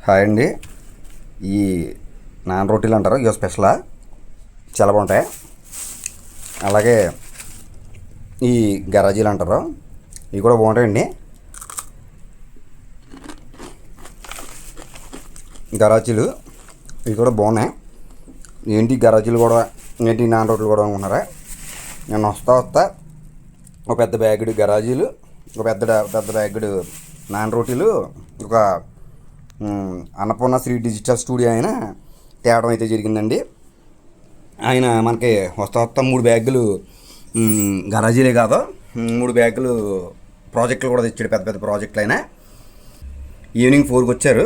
Hi అండి. ఈ non రోటీలు అంటారు, ఇవి స్పెషలా, చాలా బాగుంటాయి. అలాగే ఈ గరాజీలు అంటారు, ఇవి కూడా బాగుంటాయండి. గరాజీలు ఇవి కూడా బాగున్నాయి. ఏంటి గరాజీలు కూడా, ఏంటి నాన్ రోటీలు కూడా అనుకున్నారా? నేను వస్తా ఒక పెద్ద బ్యాగుడు గరాజీలు, ఒక పెద్ద బ్యాగుడు నాన్ రోటీలు, ఒక అన్నపూర్ణ శ్రీ డిజిటల్ స్టూడియో ఆయన తేవడం అయితే జరిగిందండి. ఆయన మనకి వస్తా 3 బ్యాగులు గరాజీలే కాదు, 3 బ్యాగులు ప్రాజెక్టులు కూడా తెచ్చాడు. పెద్ద ప్రాజెక్టులు అయినా ఈవినింగ్ 4కి వచ్చారు.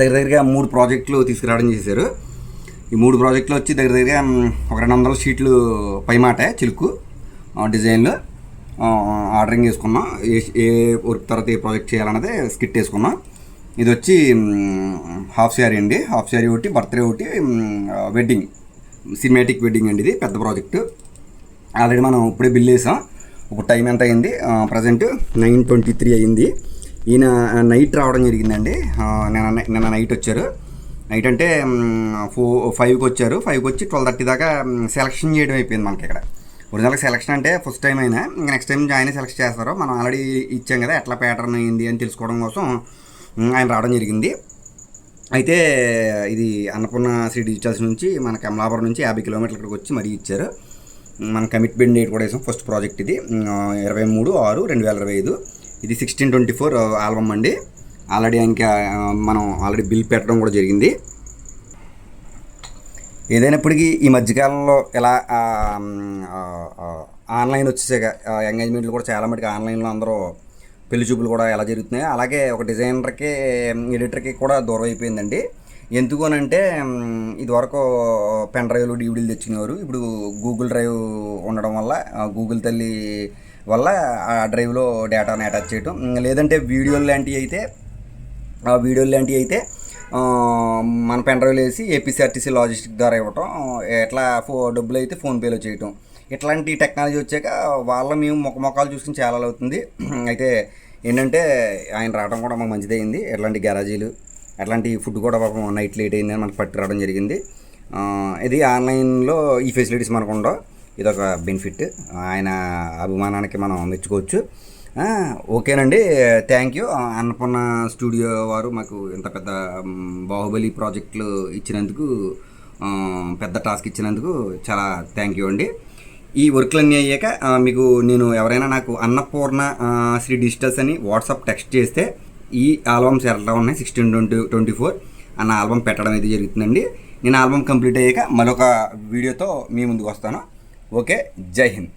దగ్గరగా 3 ప్రాజెక్టులు తీసుకురావడం చేశారు. ఈ 3 ప్రాజెక్టులు వచ్చి దగ్గరగా ఒక 200 షీట్లు పైమాట చిలుకు డిజైన్లు ఆర్డరింగ్ చేసుకున్నాం. ఏ వర్క్ తర్వాత ఏ ప్రాజెక్ట్ చేయాలన్నది స్కిట్ వేసుకున్నాం. ఇది వచ్చి హాఫ్ శారీ అండి, హాఫ్ శారీ ఒకటి, బర్త్డే ఒకటి, వెడ్డింగ్, సినిమాటిక్ వెడ్డింగ్ అండి. ఇది పెద్ద ప్రాజెక్టు. ఆల్రెడీ మనం ఇప్పుడే బిల్ వేసాం. ఇప్పుడు టైం ఎంత అయింది? ప్రజెంట్ 9:23 అయింది. ఈయన నైట్ రావడం జరిగిందండి. నిన్న నైట్ వచ్చారు. నైట్ అంటే 5కి వచ్చారు. 5కి వచ్చి 12:30 దాకా సెలక్షన్ చేయడం అయిపోయింది మనకి ఇక్కడ. ఒరిజినల్గా సెలక్షన్ అంటే ఫస్ట్ టైం అయినా, ఇంకా నెక్స్ట్ టైం ఆయన సెలెక్ట్ చేస్తారు. మనం ఆల్రెడీ ఇచ్చాం కదా, ఎట్లా ప్యాటర్న్ అయింది అని తెలుసుకోవడం కోసం ఆయన రావడం జరిగింది. అయితే ఇది అన్నపూర్ణ శ్రీ డిజిటల్స్ నుంచి మన కమలాపురం నుంచి 50 కిలోమీటర్ల ఇక్కడికి వచ్చి మరీ ఇచ్చారు. మన కమిట్మెంట్ డేట్ కూడా వేసాం. ఫస్ట్ ప్రాజెక్ట్ ఇది 23/6/2025. ఇది 1624 ఆల్బమ్ అండి. ఆల్రెడీ ఆయనకి మనం ఆల్రెడీ బిల్ పెట్టడం కూడా జరిగింది. ఏదైనప్పటికీ ఈ మధ్యకాలంలో ఇలా ఆన్లైన్ వచ్చేసాక ఎంగేజ్మెంట్లు కూడా చాలా మటుకు ఆన్లైన్లో అందరూ పెళ్లి చూపులు కూడా ఎలా జరుగుతున్నాయి. అలాగే ఒక డిజైనర్కి, ఎడిటర్కి కూడా దూరం అయిపోయిందండి. ఎందుకు అని అంటే, ఇదివరకు పెన్ డ్రైవ్లు, డివిడీలు తెచ్చినవారు. ఇప్పుడు గూగుల్ డ్రైవ్ ఉండడం వల్ల, గూగుల్ తల్లి వల్ల ఆ డ్రైవ్లో డేటాను అటాచ్ చేయటం, లేదంటే వీడియోలు లాంటివి అయితే మన పెన్ డ్రైవ్లు వేసి ఏపీసీఆర్టీసీ లాజిస్టిక్ ద్వారా ఇవ్వటం, ఎట్లా డబ్బులు అయితే ఫోన్పేలో చేయటం, ఇట్లాంటి టెక్నాలజీ వచ్చాక మేము మొక్కలు చూసుకుని చాలా అవుతుంది. అయితే ఏంటంటే ఆయన రావడం కూడా మాకు మంచిదైంది. ఎట్లాంటి గ్యారేజీలు, అట్లాంటి ఫుడ్ కూడా పాపం నైట్ లేట్ అయిందని మనకు పట్టి రావడం జరిగింది. ఇది ఆన్లైన్లో ఈ ఫెసిలిటీస్ మనకు ఉండవు. ఇదొక బెనిఫిట్. ఆయన అభిమానానికి మనం మెచ్చుకోవచ్చు. ఓకేనండి, థ్యాంక్ యూ. అన్నపూర్ణ స్టూడియో వారు మాకు ఇంత పెద్ద బాహుబలి ప్రాజెక్టులు ఇచ్చినందుకు, పెద్ద టాస్క్ ఇచ్చినందుకు చాలా థ్యాంక్ యూ అండి. ఈ వర్క్లన్నీ అయ్యాక మీకు నేను ఎవరైనా నాకు అన్నపూర్ణ శ్రీ డిజిటల్స్ అని వాట్సాప్ టెక్స్ట్ చేస్తే ఈ ఆల్బమ్స్ ఎలా ఉన్నాయి 1624 అన్న ఆల్బమ్ పెట్టడం అయితే జరుగుతుందండి. నేను ఆల్బమ్ కంప్లీట్ అయ్యాక మరొక వీడియోతో మీ ముందుకు వస్తాను. ఓకే, జై హింద్.